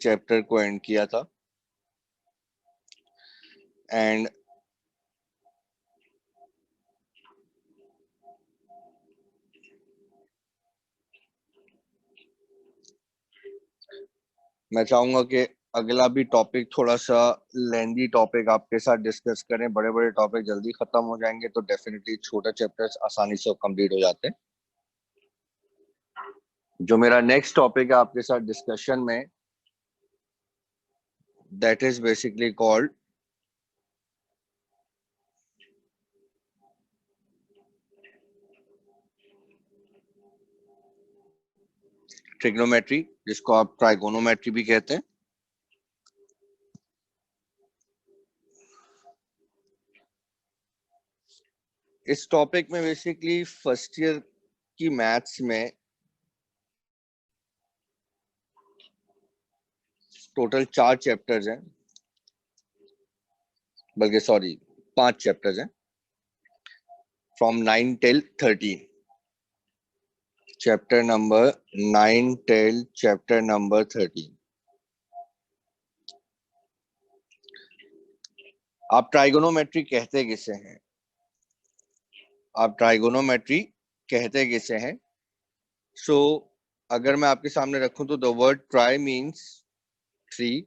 Chapter को and किया था। एंड मैं चाहूंगा कि अगला भी टॉपिक थोड़ा सा लेंदी टॉपिक आपके साथ डिस्कस करें। बड़े बड़े टॉपिक जल्दी खत्म हो जाएंगे तो डेफिनेटली छोटे चैप्टर्स आसानी से कंप्लीट हो जाते हैं। जो मेरा नेक्स्ट टॉपिक है आपके साथ डिस्कशन में, that is basically called trigonometry, जिसको आप ट्राइगोनोमेट्री भी कहते हैं। इस टॉपिक में बेसिकली फर्स्ट ईयर की मैथ्स में टोटल 4 चैप्टर्स हैं, बल्कि सॉरी 5 चैप्टर्स हैं, from 9 till 13। Chapter number 9 till chapter number 13। आप ट्राइगोनोमेट्री कहते किसे हैं? आप ट्राइगोनोमेट्री कहते किसे हैं? सो अगर मैं आपके सामने रखूं तो the word try means 3,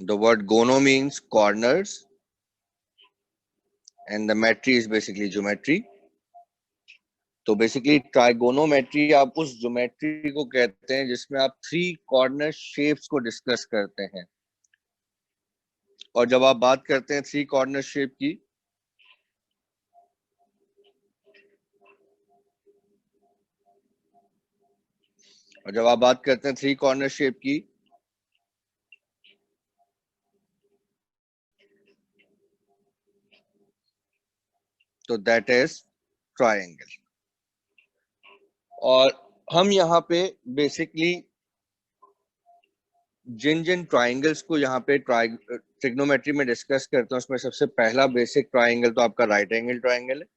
the word gono means corners, and the metry is basically geometry. तो बेसिकली ट्राइगोनोमेट्री आप उस ज्योमेट्री को कहते हैं जिसमें आप 3 कॉर्नर शेप्स को डिस्कस करते हैं। और जब आप बात करते हैं 3 कॉर्नर शेप की, और जब आप बात करते हैं 3 कॉर्नर शेप की, तो दैट इज ट्रायंगल। और हम यहाँ पे बेसिकली जिन जिन ट्राइंगल्स को यहाँ पे ट्रिग्नोमेट्री में डिस्कस करते हैं, उसमें सबसे पहला बेसिक ट्राइंगल तो आपका राइट एंगल ट्राइंगल है।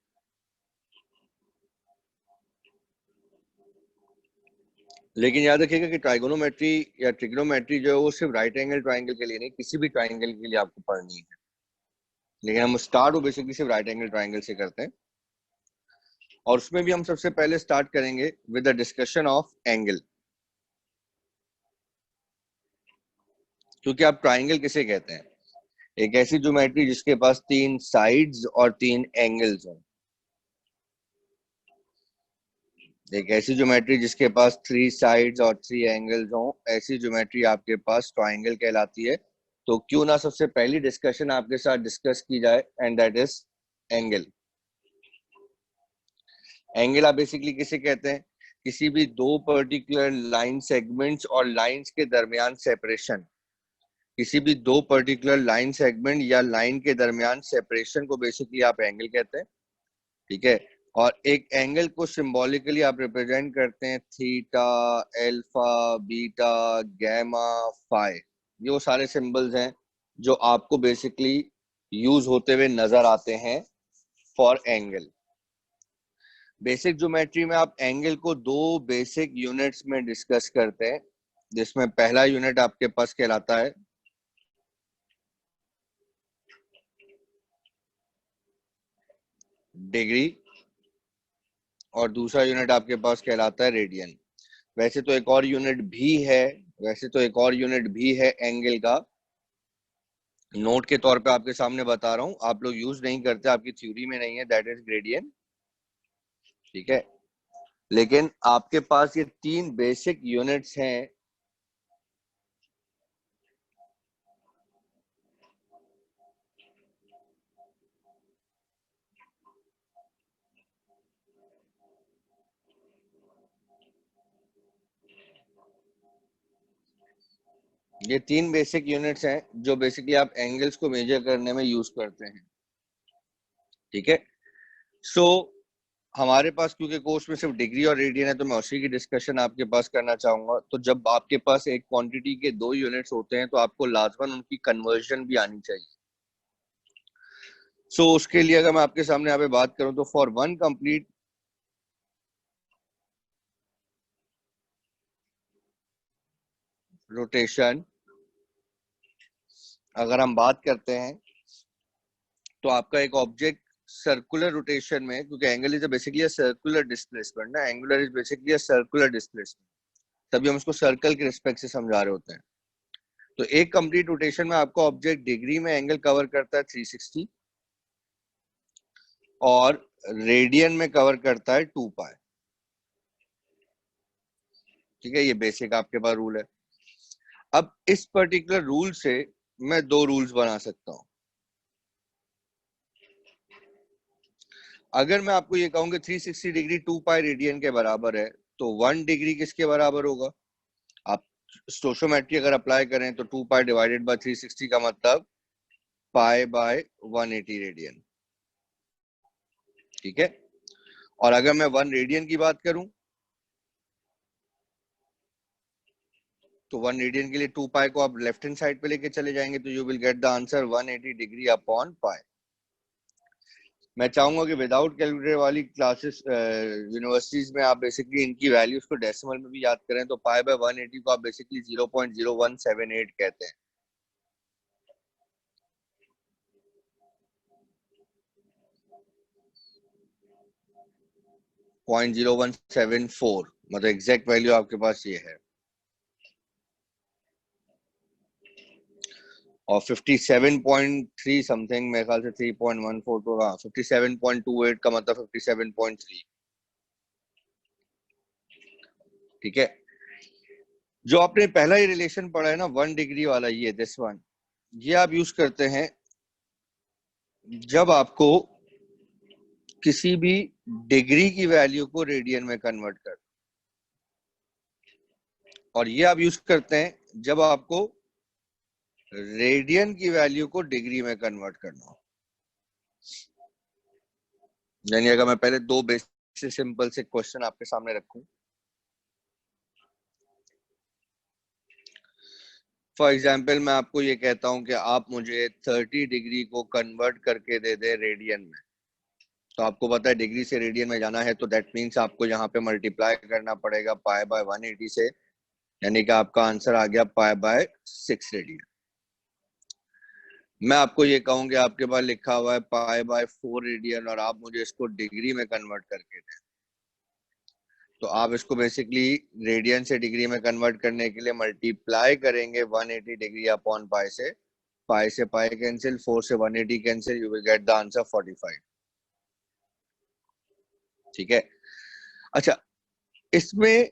लेकिन याद रखिएगा कि ट्राइगोनोमेट्री या ट्रिग्नोमेट्री जो है वो सिर्फ राइट एंगल ट्राइंगल के लिए नहीं, किसी भी ट्राइंगल के लिए आपको पढ़नी है। लेकिन हम स्टार्ट वो बेसिकली सिर्फ राइट एंगल ट्राइंगल से करते हैं, और उसमें भी हम सबसे पहले स्टार्ट करेंगे with the discussion of angle. क्योंकि आप ट्राइंगल किसे कहते हैं? एक ऐसी ज्योमेट्री जिसके पास 3 साइड्स और 3 एंगल्स हों। एक ऐसी ज्योमेट्री जिसके पास 3 साइड्स और 3 एंगल्स हों, ऐसी ज्योमेट्री आपके पास ट्राइंगल कहलाती है। तो क्यों ना सबसे पहली डिस्कशन आपके साथ डिस्कस की जाए, and that is angle. Angle आप बेसिकली किसे कहते हैं? किसी भी 2 पर्टिकुलर लाइन सेगमेंट्स और लाइंस के दरमियान सेपरेशन, किसी भी 2 पर्टिकुलर लाइन सेगमेंट या लाइन के दरमियान सेपरेशन को बेसिकली आप एंगल कहते हैं। ठीक है। और एक एंगल को सिंबॉलिकली आप रिप्रेजेंट करते हैं theta, alpha, beta, gamma, phi. ये वो सारे सिंबल्स हैं जो आपको बेसिकली यूज होते हुए नजर आते हैं फॉर एंगल। बेसिक ज्योमेट्री में आप एंगल को 2 बेसिक यूनिट्स में डिस्कस करते हैं, जिसमें पहला यूनिट आपके पास कहलाता है डिग्री, और दूसरा यूनिट आपके पास कहलाता है रेडियन। वैसे तो एक और यूनिट भी है एंगल का, नोट के तौर पे आपके सामने बता रहा हूं, आप लोग यूज नहीं करते, आपकी थ्योरी में नहीं है, दैट इज ग्रेडियंट। ठीक है। लेकिन आपके पास ये 3 बेसिक यूनिट्स हैं ये 3 बेसिक यूनिट्स हैं जो बेसिकली आप एंगल्स को मेजर करने में यूज करते हैं। ठीक है। सो हमारे पास क्योंकि कोर्स में सिर्फ डिग्री और रेडियन है, तो मैं उसी की डिस्कशन आपके पास करना चाहूंगा। तो जब आपके पास एक क्वांटिटी के 2 यूनिट्स होते हैं तो आपको लाजमन उनकी कन्वर्जन भी आनी चाहिए। सो उसके लिए अगर मैं आपके सामने यहाँ पे बात करूं तो फॉर वन कंप्लीट रोटेशन अगर हम बात करते हैं तो आपका एक ऑब्जेक्ट सर्कुलर रोटेशन में, क्योंकि angle is basically a circular displacement ना, angular is basically a circular displacement, तभी हम उसको सर्कल के रिस्पेक्ट से समझा रहे होते हैं। तो एक कंप्लीट रोटेशन में आपका ऑब्जेक्ट डिग्री में एंगल कवर करता है 360 और रेडियन में कवर करता है 2 पाई। ठीक है, ये बेसिक आपके पास रूल है। अब इस पर्टिकुलर रूल से मैं दो रूल्स बना सकता हूं। अगर मैं आपको ये कहूं कि 360 डिग्री 2 पाई रेडियन के बराबर है, तो 1 डिग्री किसके बराबर होगा? आप स्टोशियोमेट्री अगर अप्लाई करें तो 2 पाई डिवाइडेड बाय 360 का मतलब पाई बाय 180 रेडियन। ठीक है, और अगर मैं 1 रेडियन की बात करूं तो 1 रेडियन के लिए 2 पाई को आप लेफ्ट हैंड साइड पे लेके चले जाएंगे तो you will get the answer 180 degree upon pi. मैं चाहूंगा कि विदाउट कैलकुलेटर वाली क्लासेस यूनिवर्सिटीज में आप बेसिकली इनकी वैल्यूज को डेसिमल में भी याद करें तो पाई बाय 180 को आप बेसिकली 0.0178 कहते हैं। पॉइंट 0174 मतलब एग्जैक्ट वैल्यू आपके पास ये है। और 57.3 समथिंग, मेरे ख्याल से 3.14 तो हाँ 57.28 का मतलब 57.3। ठीक है, जो आपने पहला ही रिलेशन पढ़ा है ना 1 डिग्री वाला, ये दिस वन, ये आप यूज करते हैं जब आपको किसी भी डिग्री की वैल्यू को रेडियन में कन्वर्ट कर, और ये आप यूज करते हैं जब आपको रेडियन की वैल्यू को डिग्री में कन्वर्ट करना हो। यानी अगर मैं पहले दो बेसिक सिंपल से क्वेश्चन आपके सामने रखूं, फॉर एग्जाम्पल मैं आपको ये कहता हूं कि आप मुझे 30 डिग्री को कन्वर्ट करके दे दे रेडियन में, तो आपको पता है डिग्री से रेडियन में जाना है तो दैट मीन्स आपको यहाँ पे मल्टीप्लाई करना पड़ेगा पाई बाय 180 से, यानी कि आपका आंसर आ गया पाई बाय 6 रेडियन। मैं आपको ये कहूँ कि आपके पास लिखा हुआ है पाई बाय 4 रेडियन और आप मुझे इसको डिग्री में कन्वर्ट करके दें, तो आप इसको बेसिकली रेडियन से डिग्री में कन्वर्ट करने के लिए मल्टीप्लाई करेंगे 180 डिग्री अपॉन पाई से पाई कैंसिल, 4 से 180 cancel, you will get the answer 45। ठीक है, अच्छा इसमें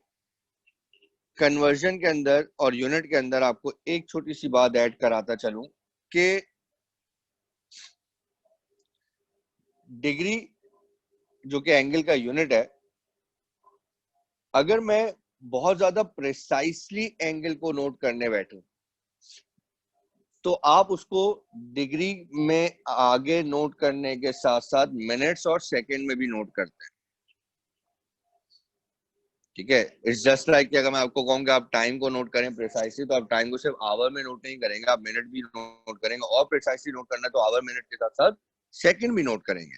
कन्वर्जन के अंदर और यूनिट के अंदर आपको एक छोटी सी बात ऐड कराता चलूं कि डिग्री जो कि एंगल का यूनिट है, अगर मैं बहुत ज्यादा प्रिसाइसली एंगल को नोट करने बैठूं तो आप उसको डिग्री में आगे नोट करने के साथ साथ मिनट्स और सेकंड में भी नोट करते हैं। ठीक है, इट्स जस्ट लाइक कि अगर मैं आपको कहूँ कि आप टाइम को नोट करें प्रिसाइसली तो आप टाइम को सिर्फ आवर में नोट नहीं करेंगे, आप मिनट भी नोट करेंगे, और प्रिसाइसली नोट करना तो आवर मिनट के साथ साथ सेकंड भी नोट करेंगे।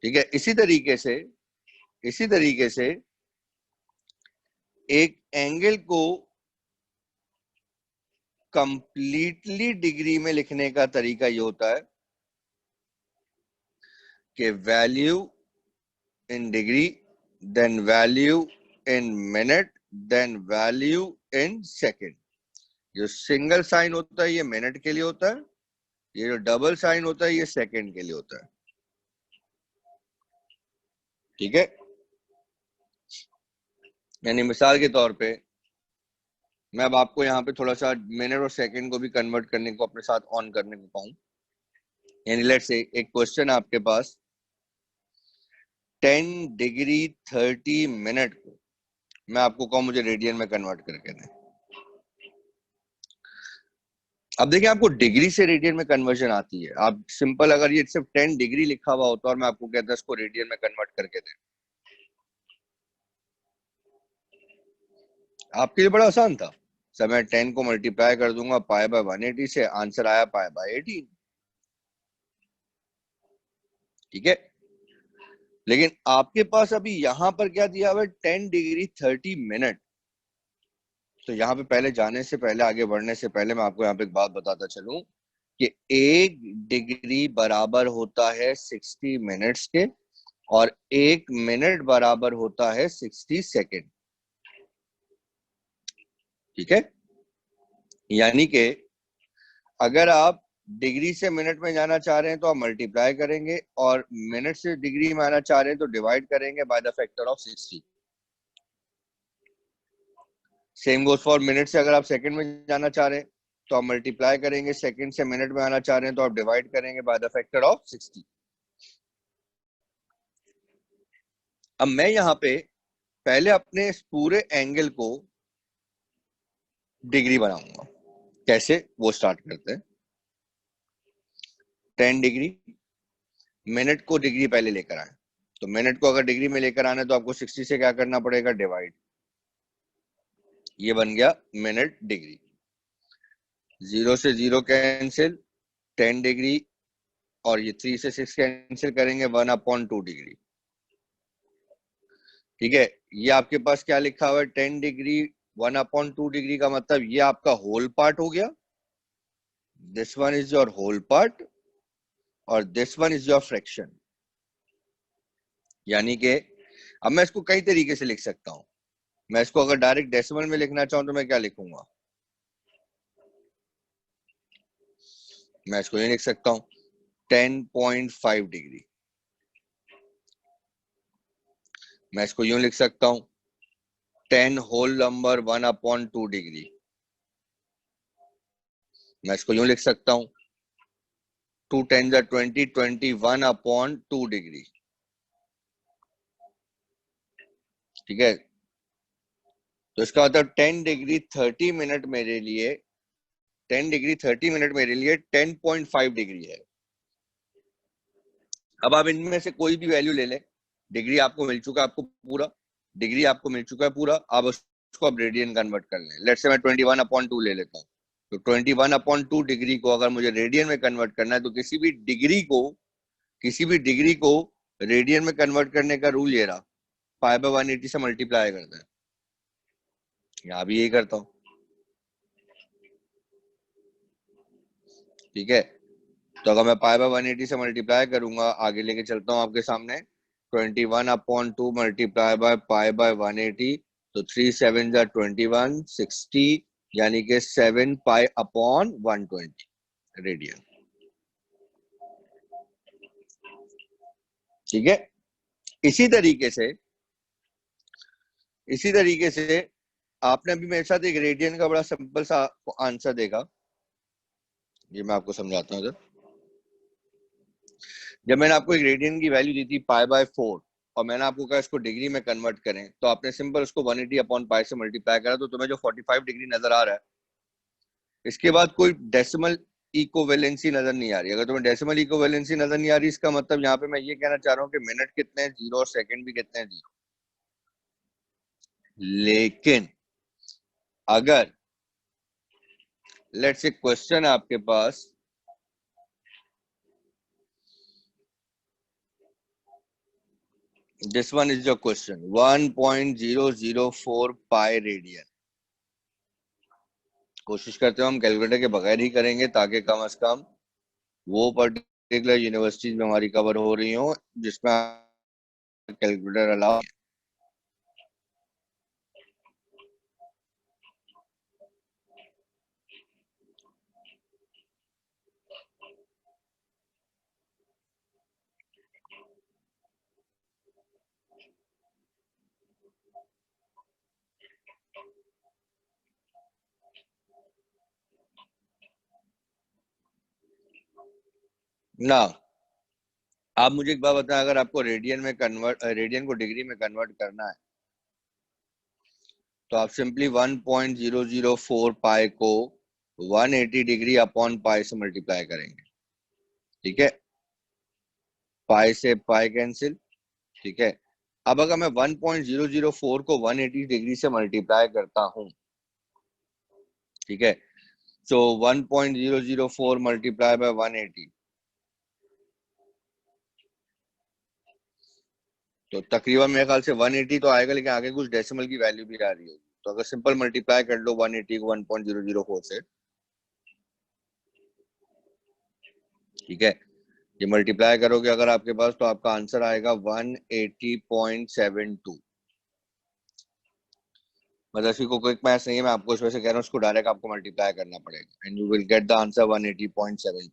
ठीक है, इसी तरीके से एक एंगल को कंप्लीटली डिग्री में लिखने का तरीका ये होता है कि value in degree, then value in minute, then value in second. जो सिंगल साइन होता है ये मिनट के लिए होता है, ये जो डबल साइन होता है ये सेकंड के लिए होता है। ठीक है, यानी मिसाल के तौर पे मैं अब आपको यहाँ पे थोड़ा सा मिनट और सेकंड को भी कन्वर्ट करने को अपने साथ ऑन करने को कहूँ। यानी लेट्स से एक क्वेश्चन आपके पास 10 डिग्री 30 मिनट को मैं आपको कहूँ मुझे रेडियन में कन्वर्ट करके दें। अब देखिए आपको डिग्री से रेडियन में कन्वर्जन आती है, आप सिंपल अगर ये सिर्फ 10 डिग्री लिखा हुआ होता और मैं आपको कहता इसको रेडियन में कन्वर्ट करके दें, आपके लिए बड़ा आसान था। सर मैं 10 को मल्टीप्लाई कर दूंगा पाई बाय 180 से, आंसर आया पाई बाय 18। ठीक है, लेकिन आपके पास अभी यहां पर क्या दिया हुआ है 10 डिग्री 30 मिनट, तो यहाँ पे पहले जाने से पहले, आगे बढ़ने से पहले मैं आपको यहाँ पे एक बात बताता चलूं कि 1 डिग्री बराबर होता है 60 मिनट्स के, और 1 मिनट बराबर होता है 60 सेकेंड। ठीक है, यानी कि अगर आप डिग्री से मिनट में जाना चाह रहे हैं तो आप मल्टीप्लाई करेंगे, और मिनट से डिग्री में आना चाह रहे हैं तो डिवाइड करेंगे by the factor of 60। Same goes for minute से अगर आप सेकंड में जाना चाह रहे हैं तो आप मल्टीप्लाई करेंगे, सेकंड से मिनट में आना चाह रहे हैं तो आप डिवाइड करेंगे बाय द फैक्टर ऑफ 60। अब मैं यहाँ पे पहले अपने इस पूरे एंगल को डिग्री बनाऊंगा। कैसे, वो स्टार्ट करते हैं। 10 डिग्री, मिनट को डिग्री पहले लेकर आए, तो मिनट को अगर डिग्री में लेकर आना है तो आपको 60 से क्या करना पड़ेगा, डिवाइड। ये बन गया मिनट डिग्री। 0 से 0 कैंसिल, 10 डिग्री, और ये 3 से 6 कैंसिल करेंगे, 1/2 डिग्री। ठीक है, ये आपके पास क्या लिखा हुआ है, 10 डिग्री 1/2 डिग्री का मतलब ये आपका होल पार्ट हो गया। This one is your whole part और this one is your fraction. यानी कि अब मैं इसको कई तरीके से लिख सकता हूं। मैं इसको अगर डायरेक्ट डेसिमल में लिखना चाहूं तो मैं क्या लिखूंगा, मैं इसको ये लिख सकता हूं 10.5 डिग्री। मैं इसको यूं लिख सकता हूं 10 होल नंबर 1/2 डिग्री। मैं इसको यूं लिख सकता हूं 2 10 20 21/2 डिग्री। ठीक है, तो इसका मतलब 10 डिग्री 30 मिनट मेरे लिए, 10 डिग्री 30 मिनट मेरे लिए 10.5 डिग्री है। अब आप इनमें से कोई भी वैल्यू ले लें, डिग्री आपको मिल चुका है, आपको पूरा डिग्री आपको मिल चुका है पूरा, आप उसको अब रेडियन कन्वर्ट कर लें। लेट्स से मैं 21/2 ले लेता हूँ। तो 21/2 डिग्री को अगर मुझे रेडियन में कन्वर्ट करना है तो किसी भी डिग्री को रेडियन में कन्वर्ट करने का रूल ये रहा, π/180 से मल्टीप्लाई करता है। यहाँ भी यही करता हूँ। ठीक है, तो अगर मैं π/180 से मल्टीप्लाई करूंगा, आगे लेके चलता हूँ आपके सामने, 21/2 मल्टीप्लाई बाय π/180, तो 3 7 21 60, यानी कि 7 π/120 रेडियन। ठीक है, इसी तरीके से आपने अभी मेरे साथ एक रेडियन का बड़ा सिंपल सा आंसर देखा। ये मैं आपको समझाता हूँ। जब मैंने आपको एक रेडियन की वैल्यू दी थी π/4, और मैंने आपको कहा इसको डिग्री में कन्वर्ट करें, तो आपने सिंपल उसको 180/π से मल्टीप्लाई करा, तो तुम्हें जो 45 डिग्री नजर आ रहा है, इसके बाद कोई डेसिमल इक्विवेलेंसी नजर नहीं आ रही। अगर तुम्हें डेसिमल इक्विवेलेंसी नजर नहीं आ रही, इसका मतलब यहाँ पे मैं ये कहना चाह रहा हूँ कि मिनट कितने हैं, 0, और सेकंड भी कितने हैं, 0। लेकिन अगर लेट्स से क्वेश्चन आपके पास this one is your question 1.004 pi radian. कोशिश करते हो हम कैलकुलेटर के बगैर ही करेंगे, ताकि कम से कम वो पर्टिकुलर यूनिवर्सिटीज में हमारी कवर हो रही हो जिसमें कैलकुलेटर अलाउ। ना, आप मुझे एक बात बताएं, अगर आपको रेडियन को डिग्री में कन्वर्ट करना है, तो आप सिंपली 1.004 पाई को 180 डिग्री अपॉन पाई से मल्टीप्लाई करेंगे। ठीक है, पाई से पाई कैंसिल। ठीक है, अब अगर मैं 1.004 को 180 डिग्री से मल्टीप्लाई करता हूं, ठीक है, सो 1.004 मल्टीप्लाई बाय 180, तो तकरीबन मेरे ख्याल से 180 तो आएगा, लेकिन आगे कुछ डेसिमल की वैल्यू भी आ रही होगी। तो अगर सिंपल मल्टीप्लाई कर लो 180 को 1.004 से, ठीक है, ये मल्टीप्लाई करोगे अगर आपके पास, तो आपका आंसर आएगा 180.72। मतलब इसकी कोई क्विक मैथ्स नहीं है, मैं आपको इस वजह से कह रहा हूँ, उसको डायरेक्ट आपको मल्टीप्लाई करना पड़ेगा and you will get the answer 180.72।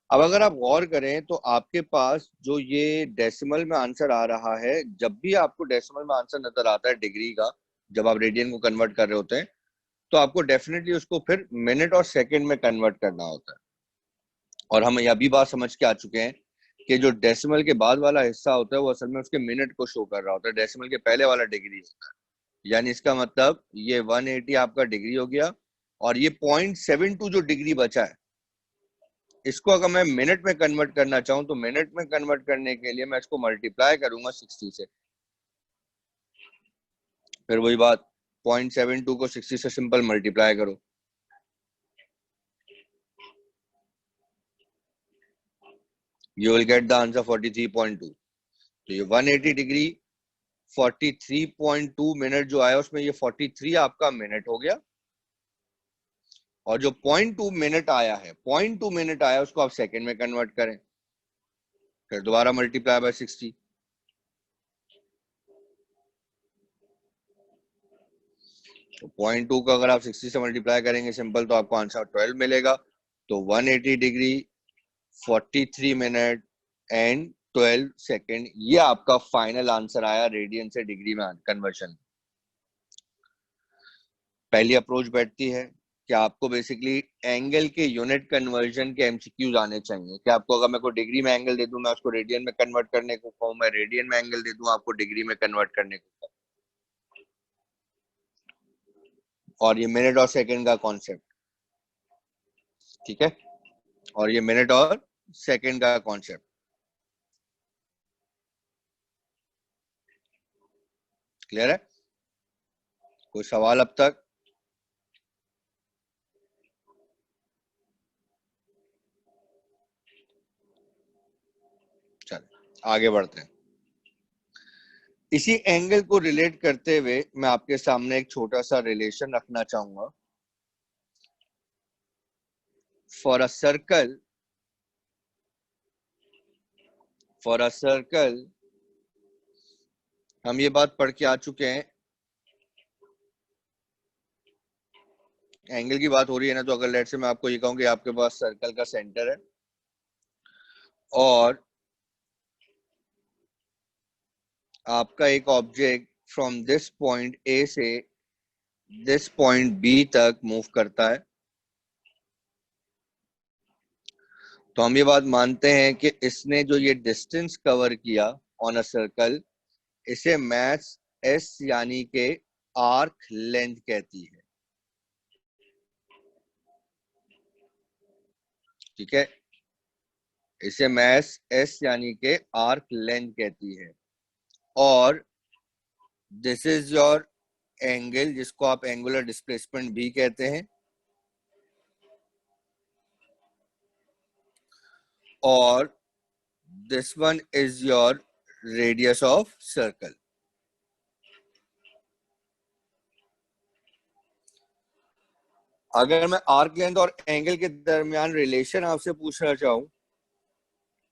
अब अगर आप गौर करें तो आपके पास जो ये डेसिमल में आंसर आ रहा है, जब भी आपको डेसिमल में आंसर नजर आता है डिग्री का, जब आप रेडियन को कन्वर्ट कर रहे होते हैं, तो आपको डेफिनेटली उसको फिर मिनट और सेकंड में कन्वर्ट करना होता है। और हम यह भी बात समझ के आ चुके हैं कि जो डेसिमल के बाद वाला हिस्सा होता है वो असल में उसके मिनट को शो कर रहा होता है, डेसिमल के पहले वाला डिग्री होता है। यानी इसका मतलब ये 180 आपका डिग्री हो गया, और ये 0.72 जो डिग्री बचा है, इसको अगर मैं मिनट में कन्वर्ट करना चाहूं, तो मिनट में कन्वर्ट करने के लिए मैं इसको मल्टीप्लाई करूंगा 60 से। फिर वही बात, 0.72 को 60 से सिंपल मल्टीप्लाई करो, you will get the answer 43.2। तो ये 180 डिग्री 43.2 मिनट जो आया, उसमें ये 43 आपका मिनट हो गया, और जो 0.2 मिनट आया है, 0.2 मिनट आया, उसको आप सेकंड में कन्वर्ट करें, फिर दोबारा मल्टीप्लाई बाय 60। तो 0.2 का अगर आप 60 से मल्टीप्लाई करेंगे सिंपल, तो आपको आंसर 12 मिलेगा। तो 180 डिग्री 43 मिनट एंड 12 सेकेंड, ये आपका फाइनल आंसर आया रेडियन से डिग्री में कन्वर्शन। पहली अप्रोच बैठती है कि आपको बेसिकली एंगल के यूनिट कन्वर्जन के एमसीक्यूज आने चाहिए, कि आपको अगर मैं को डिग्री में एंगल दे दूं, मैं उसको रेडियन में कन्वर्ट करने को कहूं, मैं रेडियन में एंगल दे दूं आपको डिग्री में कन्वर्ट करने को कहूं, और ये मिनट और सेकंड का कॉन्सेप्ट, ठीक है, और ये मिनट और सेकंड का कॉन्सेप्ट क्लियर है? कोई सवाल अब तक? चलो आगे बढ़ते हैं। इसी एंगल को रिलेट करते हुए मैं आपके सामने एक छोटा सा रिलेशन रखना चाहूंगा। फॉर अ सर्कल, हम ये बात पढ़ के आ चुके हैं, एंगल की बात हो रही है ना, तो अगर लेट से मैं आपको ये कहूं कि आपके पास सर्कल का सेंटर है और आपका एक object from this point A से दिस पॉइंट बी तक मूव करता है, तो हम ये बात मानते हैं कि इसने जो ये डिस्टेंस कवर किया ऑन अ सर्कल, इसे मैथ्स एस यानी के आर्क लेंथ कहती है, ठीक है, इसे मैथ्स एस यानी के आर्क लेंथ कहती है। और दिस इज योर एंगल, जिसको आप एंगुलर डिस्प्लेसमेंट भी कहते हैं, और this one is your radius of circle. अगर मैं आर्क लेंथ और एंगल के दरमियान रिलेशन आपसे पूछना चाहूं,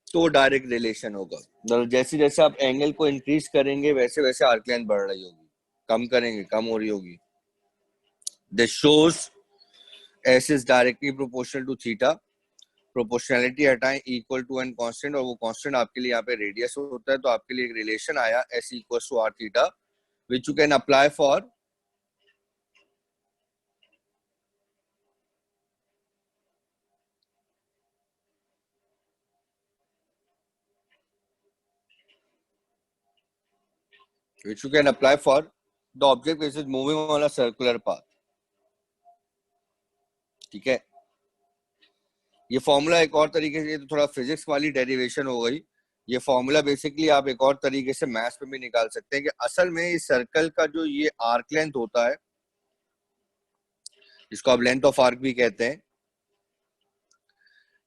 तो डायरेक्ट रिलेशन होगा, मतलब जैसे जैसे आप एंगल को इंक्रीज करेंगे वैसे वैसे आर्क लेंथ बढ़ रही होगी, कम करेंगे कम हो रही होगी। This shows s is directly proportional to theta, proportionality हटाएं, इक्वल टू एन कांस्टेंट, और वो कांस्टेंट आपके लिए यहाँ पे रेडियस होता है, तो आपके लिए एक रिलेशन आया s equal to r theta, which you can apply for the object which is moving on a circular path, ठीक है। ये फॉर्मूला एक और तरीके से, तो थोड़ा फिजिक्स वाली डेरिवेशन हो गई, ये फॉर्मूला बेसिकली आप एक और तरीके से मैथ्स में भी निकाल सकते हैं कि असल में इस सर्कल का जो ये आर्क लेंथ होता है, जिसको आप लेंथ ऑफ आर्क भी कहते हैं,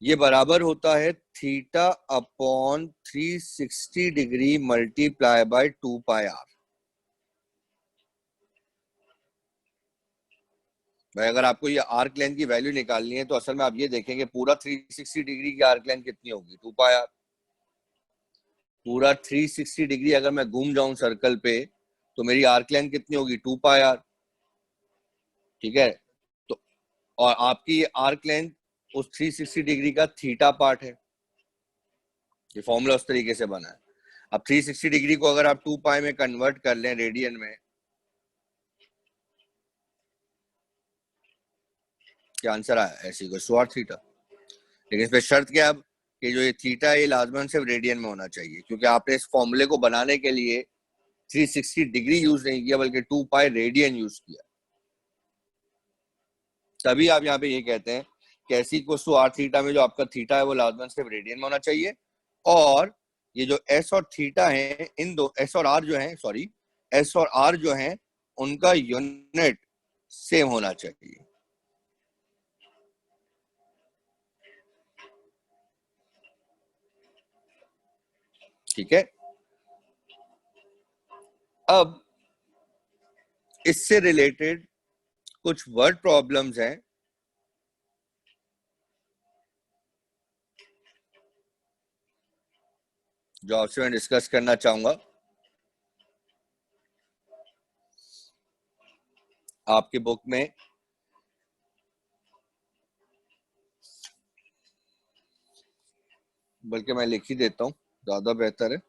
ये बराबर होता है theta upon 360 degree multiply by 2 pi r. भाई अगर आपको ये आर्क लेंथ की वैल्यू निकालनी है तो असल में आप ये देखेंगे पूरा 360 डिग्री की आर्क लेंथ कितनी होगी, 2 पाई आर। पूरा 360 डिग्री अगर मैं घूम जाऊं सर्कल पे तो मेरी आर्क लेंथ कितनी होगी, 2 पाई आर। ठीक है, तो और आपकी ये आर्क लेंथ उस 360 डिग्री का थीटा पार्ट है। ये फॉर्मूला उस तरीके से बना है। अब 360 डिग्री को अगर आप 2 पाई में कन्वर्ट कर लें रेडियन में, क्या आंसर आया, ऐसी को स्वार थीटा। लेकिन इस पे शर्त क्या अब कि जो ये थीटा है ये लाजमन सिर्फ रेडियन में होना चाहिए, क्योंकि आपने इस फॉर्मूले को बनाने के लिए 360 डिग्री यूज नहीं किया बल्कि 2 पाई रेडियन यूज किया। तभी आप यहाँ पे ये कहते हैं कि s equal to r theta में जो आपका थीटा है वो लाजमन सिर्फ रेडियन में होना चाहिए, और ये जो एस और थीटा है, इन दो एस और आर जो है, सॉरी एस और आर जो है उनका यूनिट सेम होना चाहिए। ठीक है, अब इससे रिलेटेड कुछ वर्ड प्रॉब्लम्स हैं जो आपसे मैं डिस्कस करना चाहूंगा। आपकी बुक में बल्कि मैं लिख ही देता हूं, ज्यादा बेहतर है।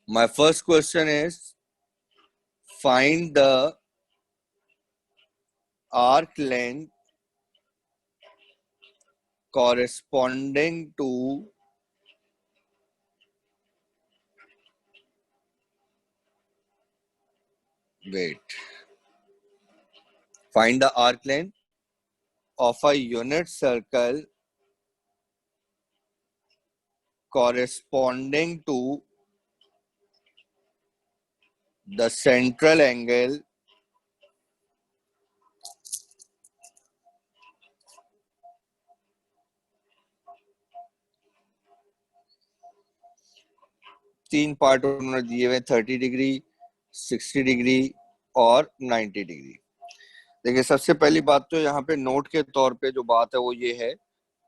My first question is find the arc length corresponding to wait. Find the arc length of a unit circle corresponding to the central angle तीन पार्ट उन्होंने दिए हुए 30 डिग्री 60 डिग्री और 90 डिग्री। देखिए सबसे पहली बात तो यहाँ पे नोट के तौर पे जो बात है वो ये है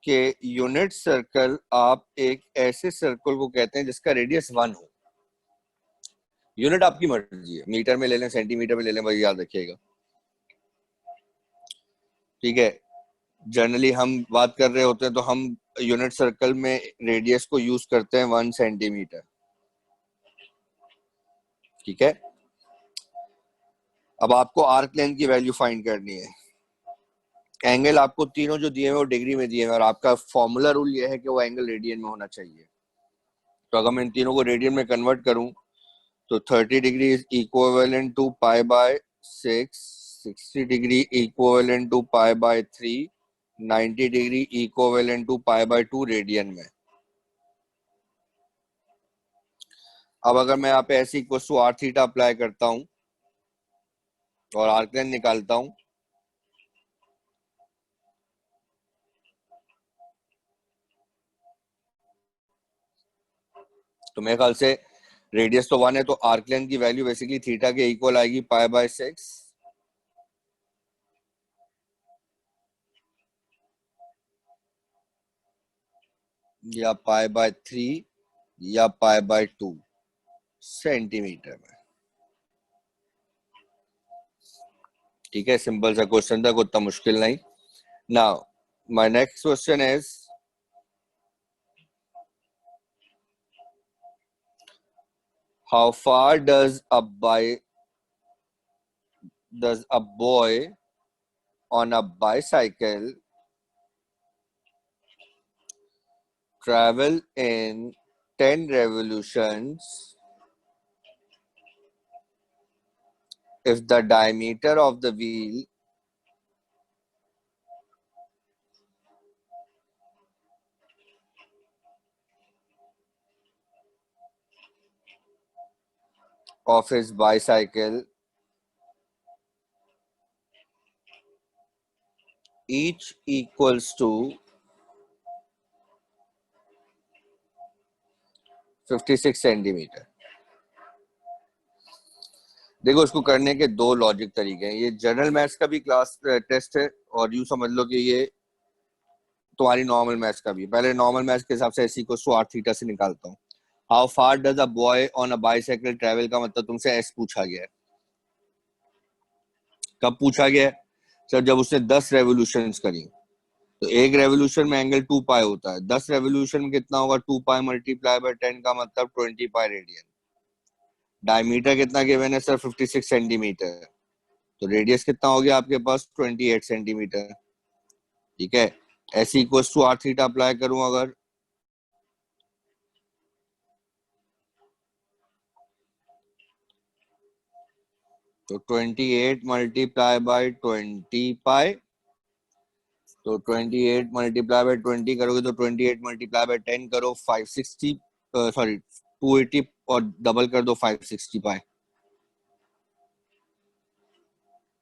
कि यूनिट सर्कल आप एक ऐसे सर्कल को कहते हैं जिसका रेडियस 1 हो। यूनिट आपकी मर्जी है, मीटर में ले लें सेंटीमीटर में ले लें, भाई याद रखिएगा। ठीक है, जनरली हम बात कर रहे होते हैं तो हम यूनिट सर्कल में रेडियस को यूज करते हैं 1 सेंटीमीटर। ठीक है, अब आपको आर्क लेंथ की वैल्यू फाइंड करनी है। एंगल आपको तीनों जो दिए हैं वो डिग्री में दिए हैं और आपका फॉर्मूला रूल ये है कि वो एंगल रेडियन में होना चाहिए। तो अगर मैं इन तीनों को रेडियन में कन्वर्ट करूं तो 30 degree is equivalent to pi by 6, 60 degree equivalent to pi by 3, 90 degree equivalent to pi by 2 radian में। अब अगर मैं यहाँ पे ऐसे equal to r theta apply करता हूं और आर्क लेंथ निकालता हूं तो मेरे ख्याल से रेडियस तो 1 है तो आर्क लेंथ की वैल्यू बेसिकली थीटा के इक्वल आएगी पाई बाय 6 या पाई बाय 3 या पाई बाय 2 सेंटीमीटर में। ठीक है, सिंपल सा क्वेश्चन था, उतना मुश्किल नहीं। Now my next question is how far does a boy on a bicycle travel in 10 revolutions if the diameter of the wheel of his bicycle each equals to 56 centimeter. देखो इसको करने के दो लॉजिक तरीके हैं। ये जनरल मैथ्स का भी क्लास टेस्ट है और यूं समझ लो कि ये तुम्हारी नॉर्मल मैथ्स का भी। पहले नॉर्मल मैथ्स के हिसाब से s equal to r theta से निकालता हूँ। How far does a boy on a bicycle travel, का मतलब तुमसे एस पूछा गया है। कब पूछा गया है? सर जब उसने 10 रेवोल्यूशन करी। तो एक रेवोल्यूशन में एंगल 2 पाई होता है, 10 रेवोल्यूशन में कितना होगा? 2 पाई मल्टीप्लाई बाय 10 का मतलब 20 पाई रेडियन। डायमीटर कितना गिवन है सर? 56 सेंटीमीटर। तो रेडियस कितना हो गया आपके पास? 28 सेंटीमीटर। ठीक है, s equal to r theta apply करूं अगर, तो 28 मल्टीप्लाई बाय 20 पाई, तो 28 मल्टीप्लाई बाय 20 करोगे तो 28 मल्टीप्लाई बाय 10 करो 560, सॉरी 280, और डबल कर दो 560 पाई।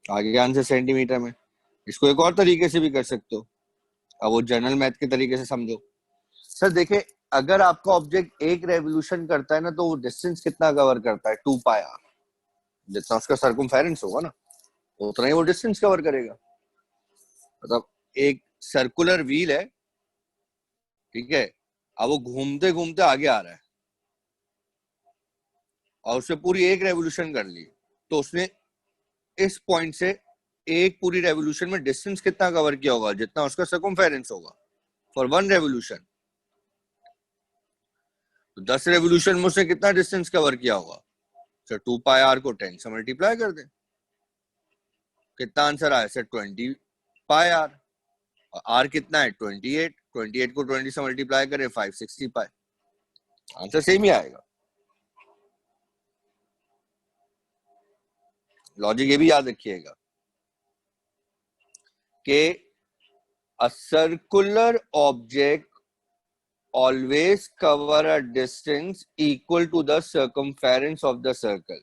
आगे आंसर सेंटीमीटर में। इसको एक और तरीके से भी कर सकते हो, अब वो जनरल मैथ के तरीके से समझो। सर देखे, अगर आपका ऑब्जेक्ट एक रेवोल्यूशन करता है ना, तो वो डिस्टेंस कितना कवर करता है? 2 पाई आर। जितना उसका सर्कमफेरेंस होगा ना, उतना ही वो डिस्टेंस कवर करेगा। मतलब एक सर्कुलर व्हील है, ठीक है, अब वो घूमते घूमते आगे आ रहा है और उसने पूरी एक रेवोल्यूशन कर ली, तो उसने इस पॉइंट से एक पूरी रेवोल्यूशन में डिस्टेंस कितना कवर किया होगा? जितना उसका सर्कमफेरेंस होगा फॉर वन रेवोल्यूशन। तो 10 रेवोल्यूशन में उसने कितना डिस्टेंस कवर किया होगा? सर 2 पाई आर को 10 से मल्टीप्लाई कर दें, कितना आंसर आया सर? 20 pi r. और आर कितना है? 28। 28 को 20 से मल्टीप्लाई करें 560 पाई, आंसर सेम ही आएगा। लॉजिक ये भी याद रखिएगा कि a circular object always cover a distance equal to the circumference of the circle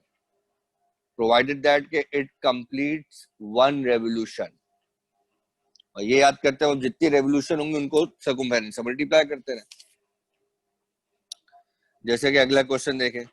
provided that it completes one revolution। और ये याद करते हो, जितनी रेवोल्यूशन होंगी उनको सर्कमफेरेंस से मल्टीप्लाई करते रहे। जैसे कि अगला क्वेश्चन देखें,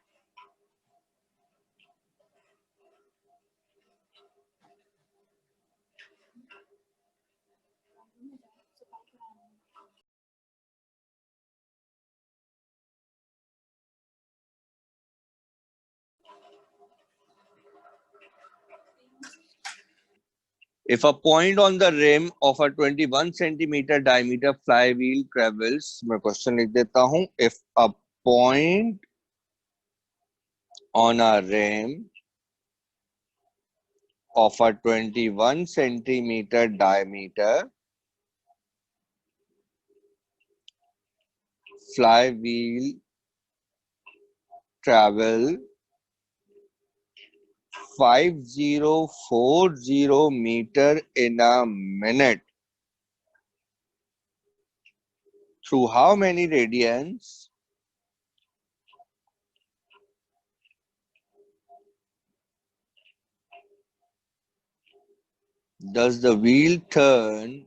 if a point on the rim of a 21 centimeter diameter flywheel travels, मैं क्वेश्चन लिख देता हूं, if a point on a rim of a 21 centimeter diameter flywheel travel 5040 meter in a minute through how many radians? Does the wheel turn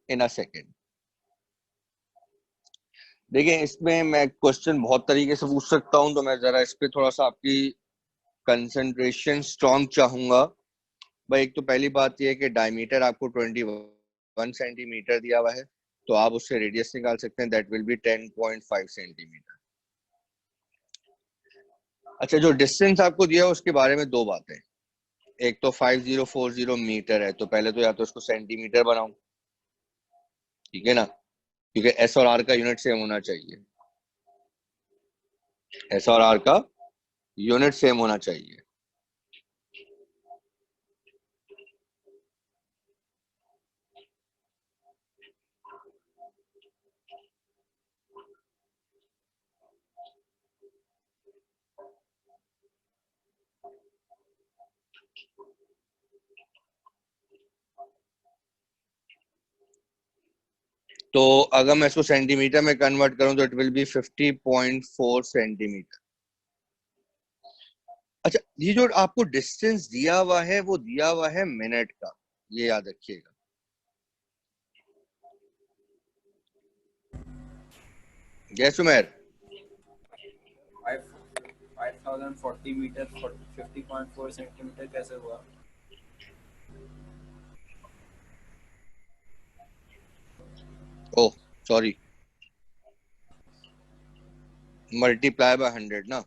in a second? देखिए, इसमें मैं question बहुत तरीके से पूछ सकता हूं, तो मैं जरा इस पे थोड़ा सा आपकी कंसंट्रेशन स्ट्रॉन्ग चाहूंगा। भाई एक तो पहली बात यह है कि डायमीटर आपको 21 सेंटीमीटर दिया हुआ है, तो आप उससे रेडियस निकाल सकते हैं, दैट विल बी 10.5 सेंटीमीटर। अच्छा, जो डिस्टेंस आपको दिया है उसके बारे में दो बातें। एक तो 5040 मीटर है, तो पहले तो या तो उसको सेंटीमीटर बनाऊं, ठीक है ना, क्योंकि एस और आर का यूनिट सेम होना चाहिए। एस और आर का यूनिट सेम होना चाहिए। तो अगर मैं इसको सेंटीमीटर में कन्वर्ट करूं तो इट विल बी 50.4 सेंटीमीटर। अच्छा, ये जो आपको डिस्टेंस दिया हुआ है वो दिया हुआ है मिनट का, ये याद रखिएगा। जय सुमेर, 1040 मीटर 50.4 सेंटीमीटर कैसे हुआ? ओह सॉरी, मल्टीप्लाई बाय 100 ना,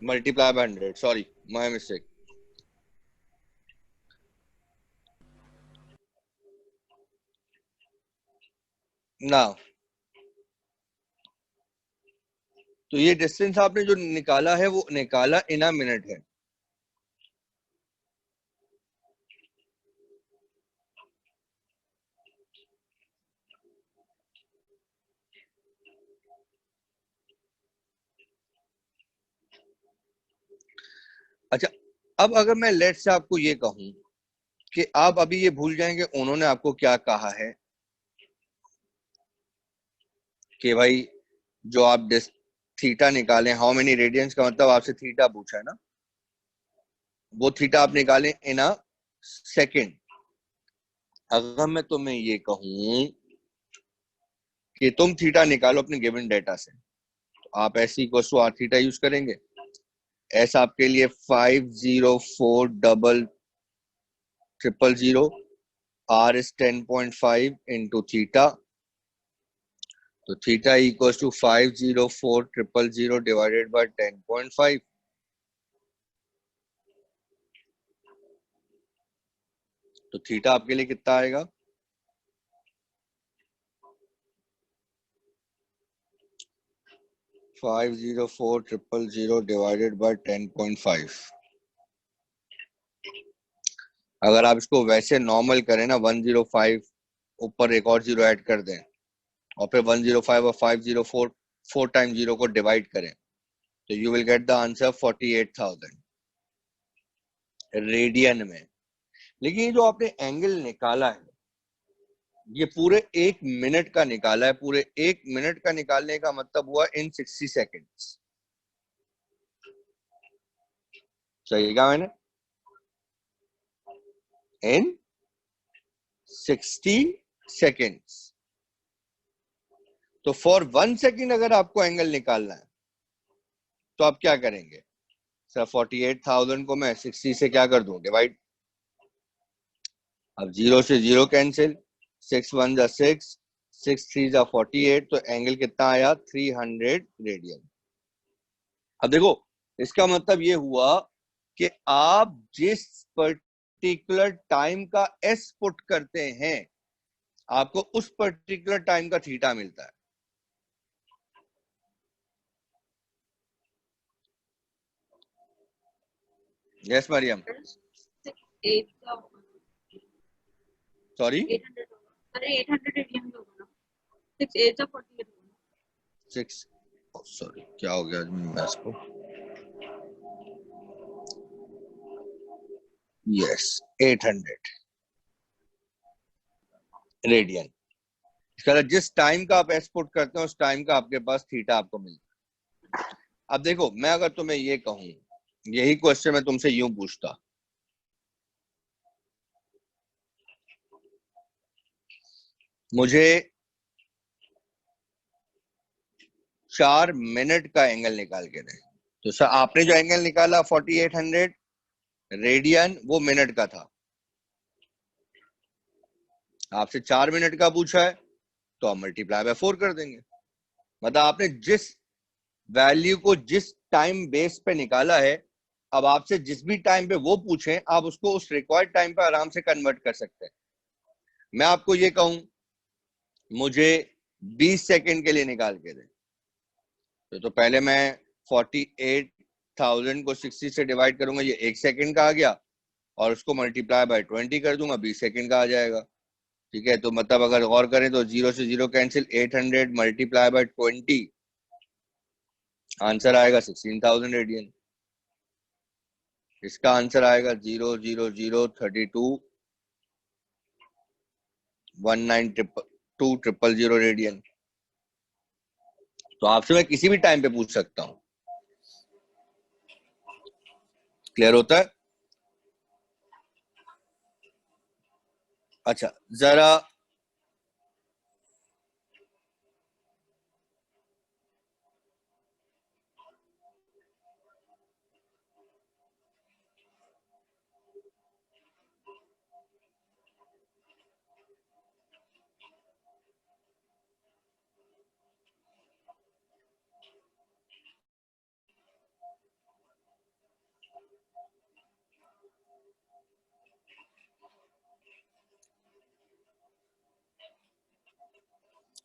multiply by 100, sorry my mistake. ना, तो ये डिस्टेंस आपने जो निकाला है वो निकाला इन अ मिनट है। अच्छा, अब अगर मैं लेट से आपको ये कहूं कि आप अभी ये भूल जाएंगे उन्होंने आपको क्या कहा है कि भाई जो आप थीटा निकालें, हाउ मेनी रेडियंस का मतलब आपसे थीटा पूछा है ना, वो थीटा आप निकालें इन अ सेकेंड। अगर मैं तुम्हें ये कहूं कि तुम थीटा निकालो अपने गिवन डेटा से, तो आप ऐसी equal to r theta use करेंगे। एस आपके लिए 50400000, आर इज 10.5 इंटू थीटा, तो theta equals to 50400000 divided by 10.5। तो थीटा आपके लिए कितना आएगा? 50400000 डिवाइडेड बाय 10.5। अगर आप इसको वैसे नॉर्मल करें ना, 105 ऊपर एक और जीरो ऐड कर दें और फिर 105 और 504 4 टाइम जीरो को डिवाइड करें, तो you will get the answer 48,000 radian में। लेकिन ये जो आपने एंगल निकाला है, ये पूरे 1 मिनट का निकाला है। पूरे 1 मिनट का निकालने का मतलब हुआ इन 60 सेकेंड्स। सही कहा मैंने? इन 60 सेकेंड्स। तो फॉर 1 सेकेंड अगर आपको एंगल निकालना है तो आप क्या करेंगे सर? 48,000 को मैं 60 से क्या कर दूं? डिवाइड। अब जीरो से जीरो कैंसिल, 6 1 जा 6, 6 3 जा 48, तो एंगल कितना आया? 300 रेडियन। अब देखो, इसका मतलब ये हुआ कि आप जिस पर्टिकुलर टाइम का एस पुट करते हैं, आपको उस पर्टिकुलर टाइम का थीटा मिलता है। यस मरियम? सॉरी, 6, सॉरी क्या हो गया आज मैथ्स को? Yes, 800 radian. जिस टाइम का आप एस पुट करते हैं उस टाइम का आपके पास थीटा आपको मिलता है। अब देखो, मैं अगर तुम्हें ये कहूं, यही क्वेश्चन मैं तुमसे यूं पूछता, मुझे 4 मिनट का एंगल निकाल के दे, तो सर आपने जो एंगल निकाला 4800 रेडियन, वो मिनट का था। आपसे 4 मिनट का पूछा है तो आप मल्टीप्लाई बाय 4 कर देंगे। मतलब आपने जिस वैल्यू को जिस टाइम बेस पे निकाला है, अब आपसे जिस भी टाइम पे वो पूछे, आप उसको उस रिक्वायर्ड टाइम पे आराम से कन्वर्ट कर सकते हैं। मैं आपको ये कहूं मुझे 20 सेकंड के लिए निकाल के दे, तो पहले मैं 48,000 को 60 से डिवाइड करूंगा, ये 1 सेकंड का आ गया, और उसको मल्टीप्लाई बाय 20 कर दूंगा, 20 सेकंड का आ जाएगा। ठीक है, तो मतलब अगर गौर करें तो जीरो से zero cancel, 800 multiply by 20, answer आएगा 16,000 रेडियन। इसका आंसर आएगा 00032192000 रेडियन। तो आपसे मैं किसी भी टाइम पे पूछ सकता हूं। क्लियर होता है? अच्छा, जरा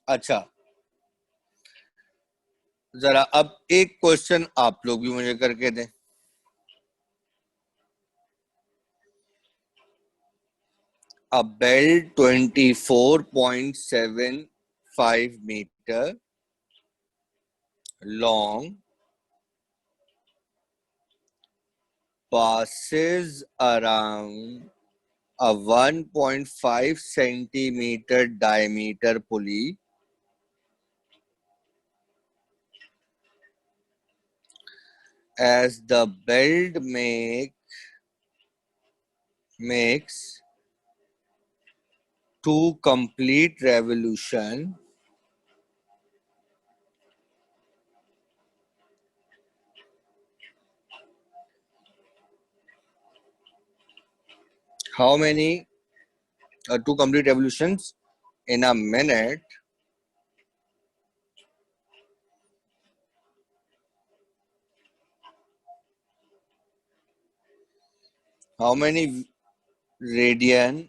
अच्छा, जरा अब एक क्वेश्चन आप लोग भी मुझे करके दें। A belt 24.75 meter long passes around a 1.5 centimeter diameter pulley as the belt makes two complete revolution. How many two complete revolutions in a minute? How many radian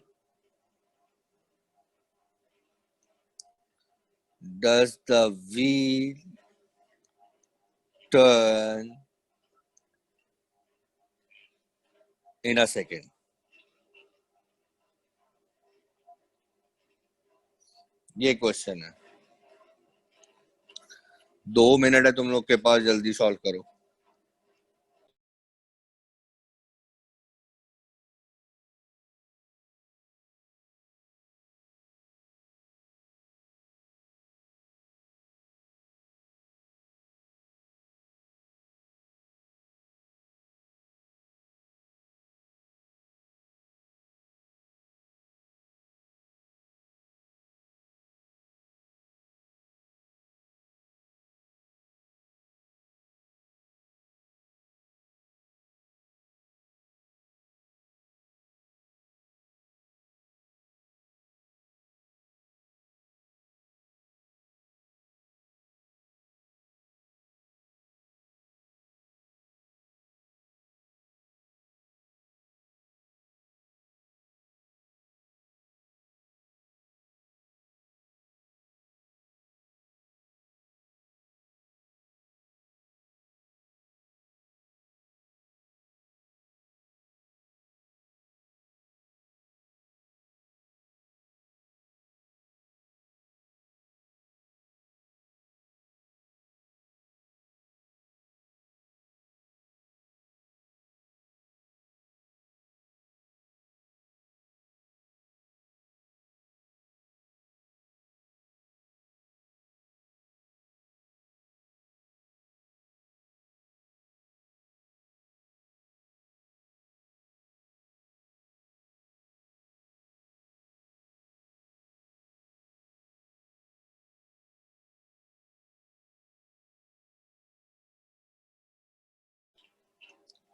does the wheel turn in a second? ये question है, 2 minute है तुम लोग के पास, जल्दी solve करो।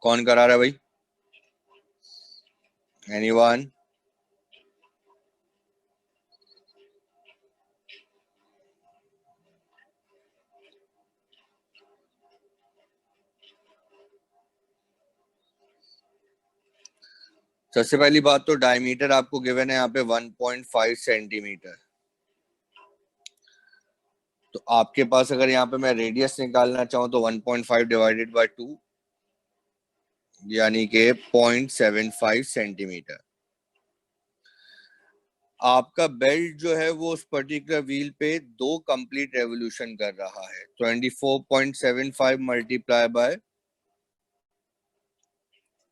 कौन करा रहा है भाई? एनीवन? सबसे पहली बात तो डायमीटर आपको गिवन है यहाँ पे 1.5 सेंटीमीटर। तो आपके पास अगर यहाँ पे मैं रेडियस निकालना चाहूँ तो 1.5 डिवाइडेड बाय 2 यानी कि 0.75 सेंटीमीटर। आपका बेल्ट जो है वो उस पर्टिकुलर व्हील पे 2 कंप्लीट रेवोल्यूशन कर रहा है। 24.75 मल्टीप्लाई बाय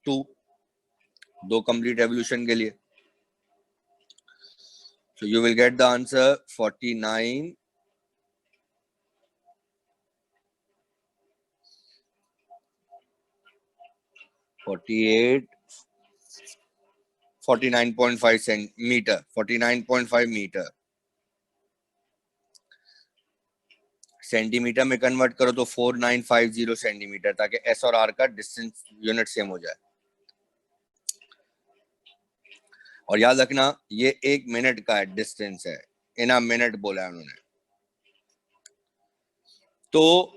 2, 2 कंप्लीट रेवोल्यूशन के लिए। So you will get the answer 49, 48, 49.5 centimetre, 49.5 metre. Centimetre में कन्वर्ट करो तो 4950 सेंटीमीटर, ताकि एस और आर का डिस्टेंस यूनिट सेम हो जाए। और याद रखना ये 1 मिनट का डिस्टेंस है, इन अ मिनट बोला है उन्होंने। तो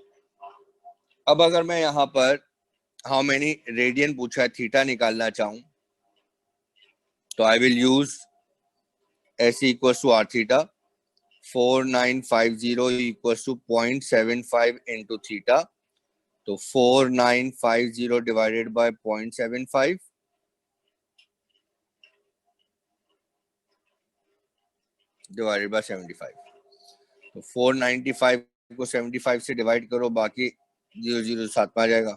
अब अगर मैं यहाँ पर हाउ मेनी रेडियन पूछा है, थीटा निकालना चाहूं तो I will use s equal to r theta. 4950 equals to 0.75 into theta, तो 4950 डिवाइडेड बाय 0.75 डिवाइडेड बाय 75, तो 495 को 75 से डिवाइड करो, बाकी 0 साथ में आ जाएगा।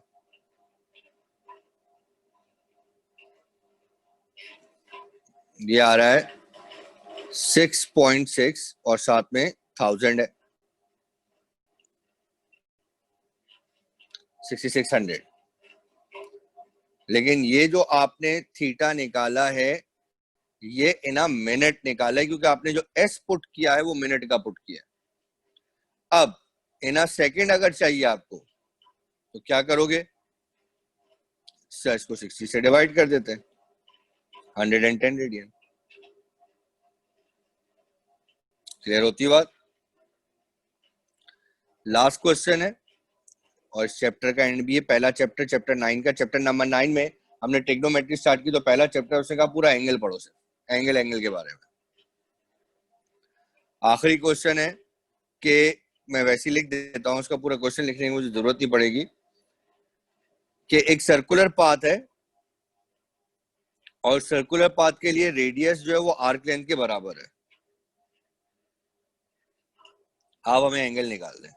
ये आ रहा है 6.6 और साथ में 1000 है, 6600। लेकिन ये जो आपने थीटा निकाला है ये इन अ मिनट निकाला है, क्योंकि आपने जो एस पुट किया है वो मिनट का पुट किया है। अब इन अ सेकेंड अगर चाहिए आपको तो क्या करोगे, इसको 60 से डिवाइड कर देते हैं, 110 रेडियन। क्लियर होती बात? लास्ट क्वेश्चन है और इस चैप्टर का एंड भी है। पहला चैप्टर, चैप्टर 9 का, चैप्टर नंबर 9 में हमने ट्रिग्नोमेट्री स्टार्ट की, तो पहला चैप्टर उसने कहा पूरा एंगल पढ़ो, से एंगल के बारे में। आखिरी क्वेश्चन है कि मैं वैसे ही लिख देता हूं, उसका पूरा क्वेश्चन लिखने की मुझे जरूरत नहीं पड़ेगी, कि एक सर्कुलर पाथ है और सर्कुलर पाथ के लिए रेडियस जो है वो आर्क लेंथ के बराबर है। आप हमें एंगल निकाल दें,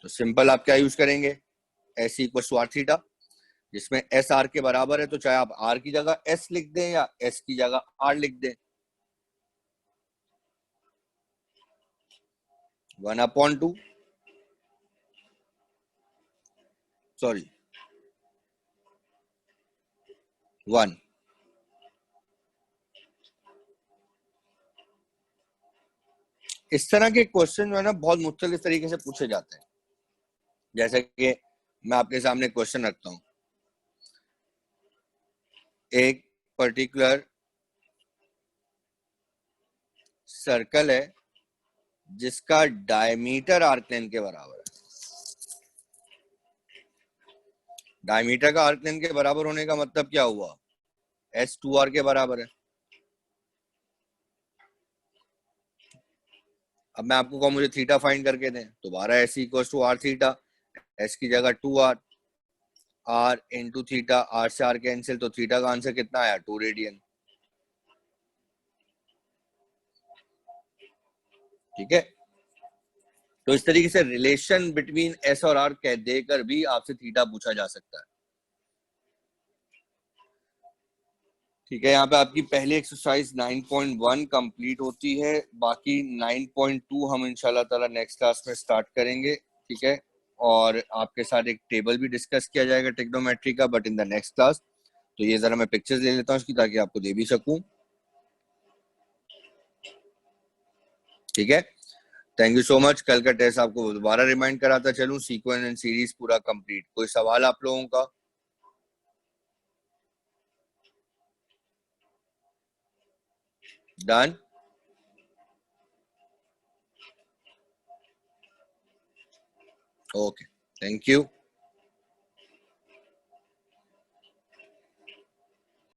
तो सिंपल आप क्या यूज करेंगे, एस इक्वल आर थीटा, जिसमें एस आर के बराबर है, तो चाहे आप आर की जगह एस लिख दें या एस की जगह आर लिख दें। 1/2 सॉरी 1। इस तरह के क्वेश्चन जो है ना बहुत मुख्तलिफ तरीके से पूछे जाते हैं। जैसे कि मैं आपके सामने क्वेश्चन रखता हूं, एक पर्टिकुलर सर्कल है जिसका डायमीटर आर्क लेंथ के बराबर है। डायमीटर का आर्क लेंथ के बराबर होने का मतलब क्या हुआ, एस 2r के बराबर है। अब मैं आपको कहूं मुझे थीटा फाइंड करके दें, तो 12 s equal to r theta, s की जगह 2r, r into theta, r से आर कैंसिल, तो थीटा का आंसर कितना आया, 2 रेडियन। ठीक है, तो इस तरीके से रिलेशन बिटवीन एस और आर कह देकर भी आपसे थीटा पूछा जा सकता है। ठीक है, यहाँ पे आपकी पहली एक्सरसाइज 9.1 कंप्लीट होती है, बाकी 9.2 हम इंशाल्लाह ताला नेक्स्ट क्लास में स्टार्ट करेंगे। ठीक है, और आपके साथ एक टेबल भी डिस्कस किया जाएगा ट्रिग्नोमेट्री का, but in the next class. तो ये जरा मैं पिक्चर्स ले लेता हूँ इसकी, ताकि आपको दे भी सकूं। ठीक है, थैंक यू सो मच। कल का टेस्ट आपको दोबारा रिमाइंड कराता चलूं, सीक्वेंस एंड सीरीज पूरा कंप्लीट। कोई सवाल आप लोगों का? Done, okay, thank you.